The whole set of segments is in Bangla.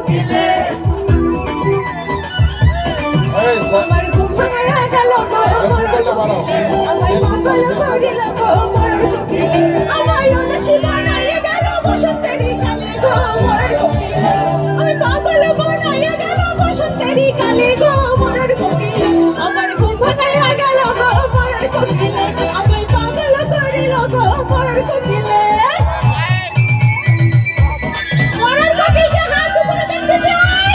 কোকিলে আমার ঘুম ভাঙায়া গেল গো মরার কোকিলে আমায় পাগল করিল গো মরার কোকিলে আমায় উদাসী বানাইয়া গেল বসন্তেরই কালে গো মরার কোকিলে আমি পাগল বানাইয়া গেল বসন্তেরই কালে গো মরার কোকিলে আমার ঘুম ভাঙায়া গেল গো মরার কোকিলে আমায় পাগল করিল গো মরার কোকিলে মরার কোকিলে হাত উপরে দেখতে চাই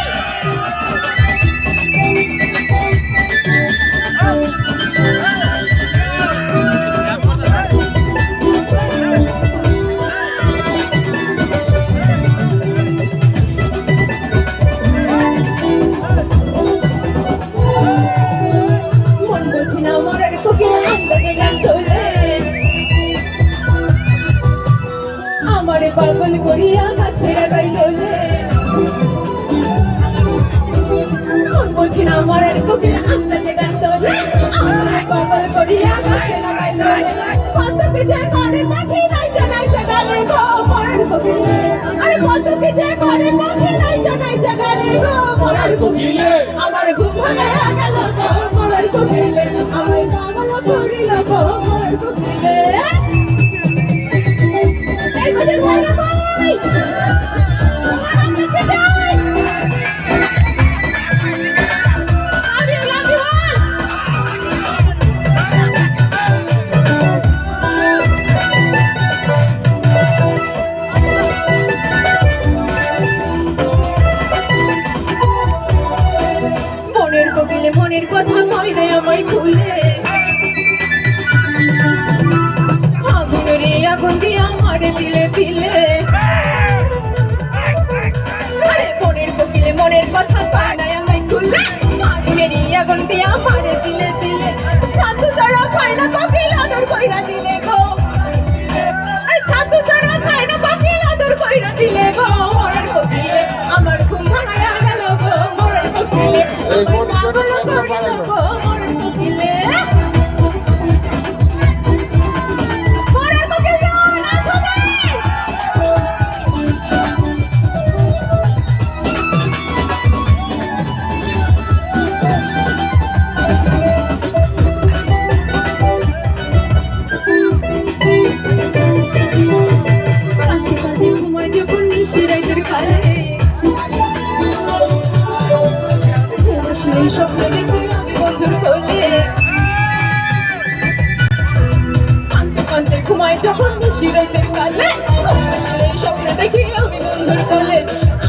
আমারে পাগল করিয়া গাছের গাই দোলে মন বলছি না মরার কোকিল আন্দাজে গান দোলে আমারে পাগল করিয়া গাছের গাই দোলে কতকে যে করে পাখি নাইতে নাইতে গালে গো মরার কোকিলে আরে কতকে যে করে পাখি নাইতে নাইতে গালে গো মরার কোকিলে আমার ঘুম ভাঙায়া গেল গো মরার কোকিলে আমায় পাগল করিল গো মরার কোকিলে এই বছর মরা ভাই মরা দেখতে যাই আমি লাভি বল মনের কোকিলে মনের কথা কই না আমায় ভুলে আগুনের আগুন দিয়ে আমার দিলে দিলে আরে মনের কোকিলে মনের কথা কই না আমায় ভুলে আগুনের আগুন দিয়ে আমার দিলে দিলে চাঁদ ছাড়া খায় না কোকিল আদর কইরা দিলে গো আরে চাঁদ ছাড়া খায় না কোকিল আদর কইরা দিলে গো মনের কোকিলে আমার ঘুম ভাঙায়া গেল গো মনের কোকিলে পাগল করিল গো মনের কোকিলে স্বপ্ন দেখি আমি বন্ধুর কোলে কাঁদতে কাঁদতে ঘুমাই যখন মিশি রাতের কালে সেই স্বপ্ন দেখি আমি বন্ধুর কোলে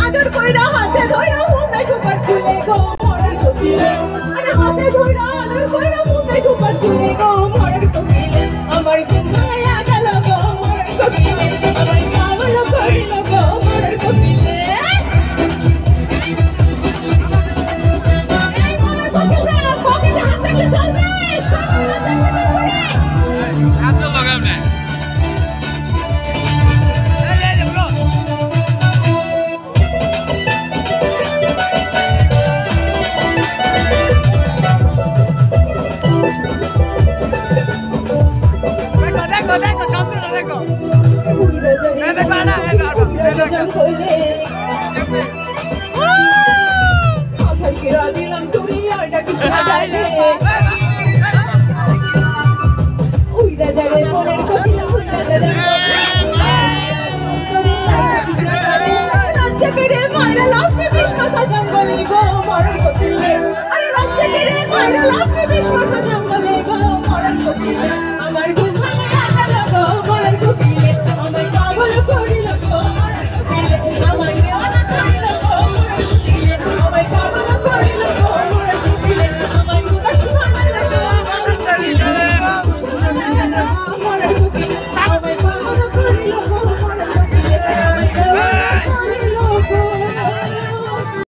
আদর কইরা হাতে ধইরা মুখে ঢুকার চুলে গো মরার কোকিলে আরে হাতে ধইরা আদর কইরা মুখে ঢুকার চুলে গো মরার কোকিলে আমার ঘুম ভাঙায়া গেল গো মরার কোকিলে আমায় পাগল করিল গো মরার কোকিলে দিলাম তুই আর ডাকিস না যাইলে উইরা যাবে মনের কোকিলা উইরা যাবে রাজ্যে ফিরে মায়েরা লাফে বিষ্ণা জঙ্গলে গো মরার কোকিলে আরে রাজ্যে ফিরে মায়েরা লাফে বিষ্ণা জঙ্গলে গো মরার কোকিলে আমার